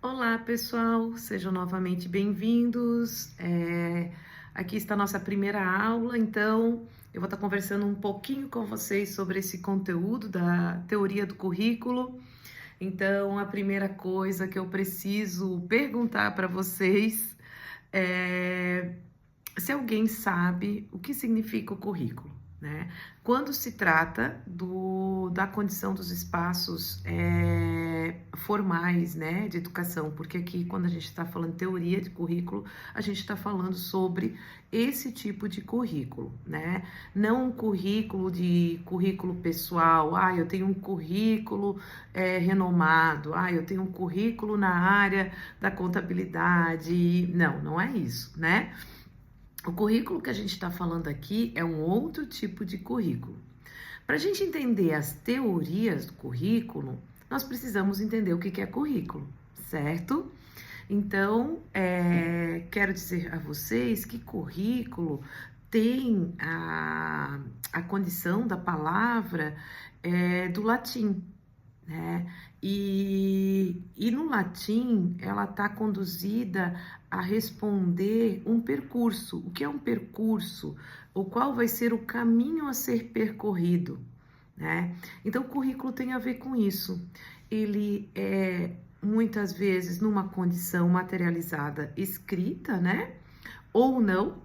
Olá, pessoal, sejam novamente bem-vindos. Aqui está a nossa primeira aula, então eu vou estar conversando um pouquinho com vocês sobre esse conteúdo da teoria do currículo. Então, a primeira coisa que eu preciso perguntar para vocês é se alguém sabe o que significa o currículo, né? Quando se trata da condição dos espaços formais, né, de educação, porque aqui quando a gente está falando teoria de currículo, a gente está falando sobre esse tipo de currículo, né? Não um currículo pessoal, eu tenho um currículo renomado, eu tenho um currículo na área da contabilidade. Não, não é isso, né? O currículo que a gente está falando aqui é um outro tipo de currículo. Para a gente entender as teorias do currículo, nós precisamos entender o que é currículo, certo? Então, quero dizer a vocês que currículo tem a condição da palavra do latim, né? E no latim, ela está conduzida a responder um percurso. O que é um percurso? O qual vai ser o caminho a ser percorrido, né? Então, o currículo tem a ver com isso. Ele é, muitas vezes, numa condição materializada escrita, né? Ou não,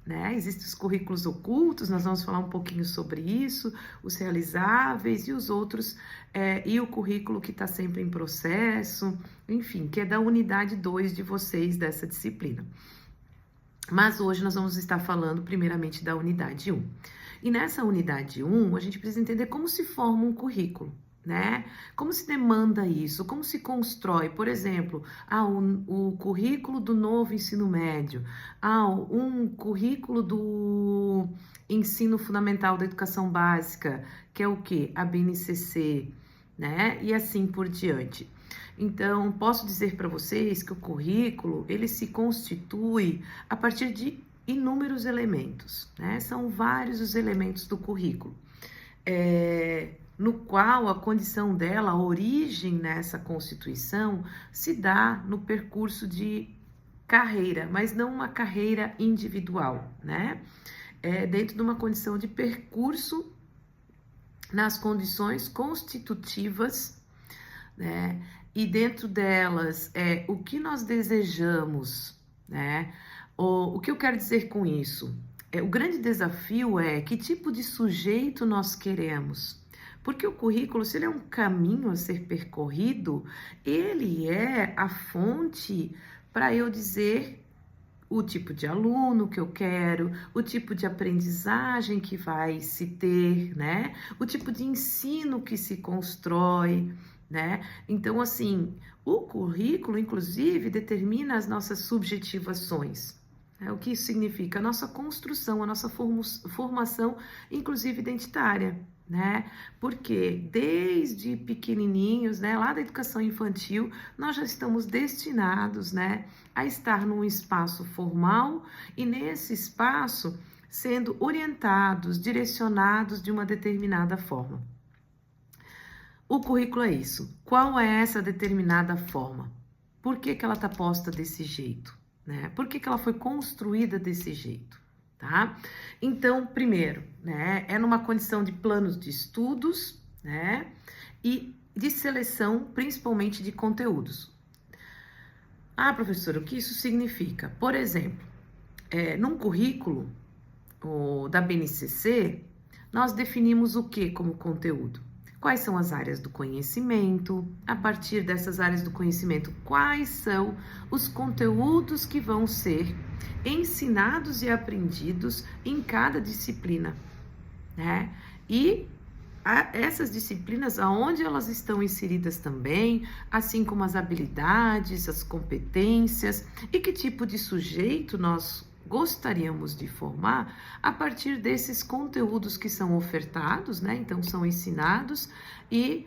né? Existem os currículos ocultos, nós vamos falar um pouquinho sobre isso, os realizáveis e os outros, e o currículo que está sempre em processo, enfim, que é da unidade 2 de vocês dessa disciplina. Mas hoje nós vamos estar falando primeiramente da unidade 1. E nessa unidade 1, a gente precisa entender como se forma um currículo, né? Como se demanda isso, como se constrói, por exemplo, o currículo do novo ensino médio, um currículo do ensino fundamental da educação básica, que é o quê? A BNCC, né? E assim por diante. Então, posso dizer para vocês que o currículo, ele se constitui a partir de inúmeros elementos, né? São vários os elementos do currículo, no qual a condição dela, a origem nessa constituição, se dá no percurso de carreira, mas não uma carreira individual, né? Dentro de uma condição de percurso nas condições constitutivas, né? E dentro delas, o que nós desejamos, né? O que eu quero dizer com isso? O grande desafio é que tipo de sujeito nós queremos. Porque o currículo, se ele é um caminho a ser percorrido, ele é a fonte para eu dizer o tipo de aluno que eu quero, o tipo de aprendizagem que vai se ter, né? O tipo de ensino que se constrói, né? Então, assim, o currículo, inclusive, determina as nossas subjetivações. O que isso significa? A nossa construção, a nossa formação, inclusive identitária, né? Porque desde pequenininhos, né, lá da educação infantil, nós já estamos destinados, né, a estar num espaço formal e nesse espaço sendo orientados, direcionados de uma determinada forma. O currículo é isso. Qual é essa determinada forma? Por que ela está posta desse jeito? Né? Por que ela foi construída desse jeito? Tá? Então, primeiro, né, é numa condição de planos de estudos, né, e de seleção, principalmente de conteúdos. Professora, o que isso significa? Por exemplo, num currículo da BNCC, nós definimos o que como conteúdo? Quais são as áreas do conhecimento? A partir dessas áreas do conhecimento, quais são os conteúdos que vão ser ensinados e aprendidos em cada disciplina, né? E essas disciplinas, aonde elas estão inseridas também, assim como as habilidades, as competências e que tipo de sujeito nós gostaríamos de formar a partir desses conteúdos que são ofertados, né? Então, são ensinados e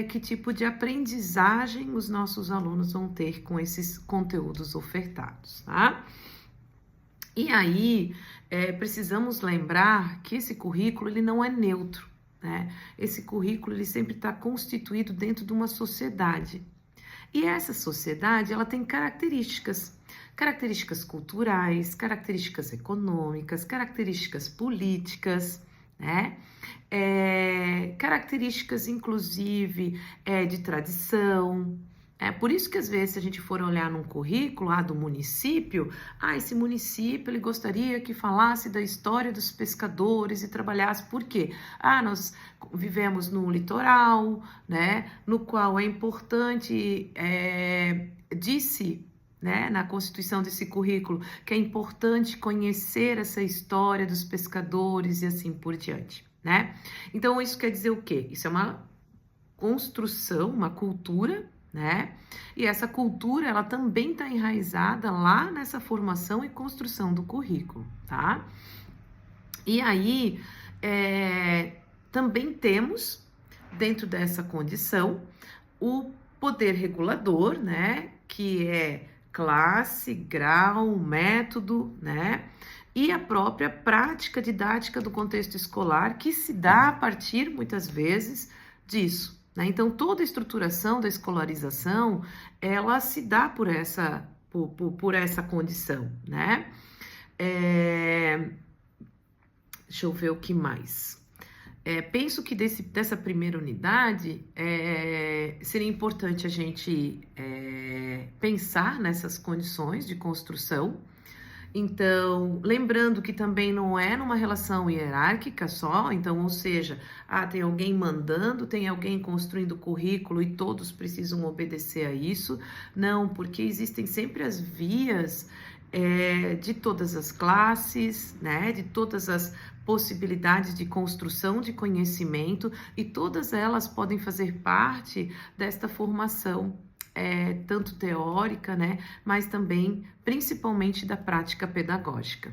que tipo de aprendizagem os nossos alunos vão ter com esses conteúdos ofertados, tá? E aí, precisamos lembrar que esse currículo, ele não é neutro, né? Esse currículo, ele sempre está constituído dentro de uma sociedade. E essa sociedade, ela tem características culturais, características econômicas, características políticas, né? Características, inclusive, de tradição. É por isso que, às vezes, se a gente for olhar num currículo do município, esse município, ele gostaria que falasse da história dos pescadores e trabalhasse, por quê? Nós vivemos no litoral, né, no qual é importante, disse, né, na constituição desse currículo, que é importante conhecer essa história dos pescadores e assim por diante, né? Então, isso quer dizer o quê? Isso é uma construção, uma cultura, né? E essa cultura, ela também está enraizada lá nessa formação e construção do currículo, tá? E aí, também temos, dentro dessa condição, o poder regulador, né? Que é classe, grau, método, né? E a própria prática didática do contexto escolar, que se dá a partir, muitas vezes, disso, né? Então, toda a estruturação da escolarização, ela se dá por essa condição, né? Deixa eu ver o que mais. Penso que dessa primeira unidade, seria importante a gente pensar nessas condições de construção. Então, lembrando que também não é numa relação hierárquica só, então, ou seja, tem alguém mandando, tem alguém construindo currículo e todos precisam obedecer a isso. Não, porque existem sempre as vias de todas as classes, né, de todas as possibilidades de construção de conhecimento, e todas elas podem fazer parte desta formação, tanto teórica, né, mas também, principalmente, da prática pedagógica.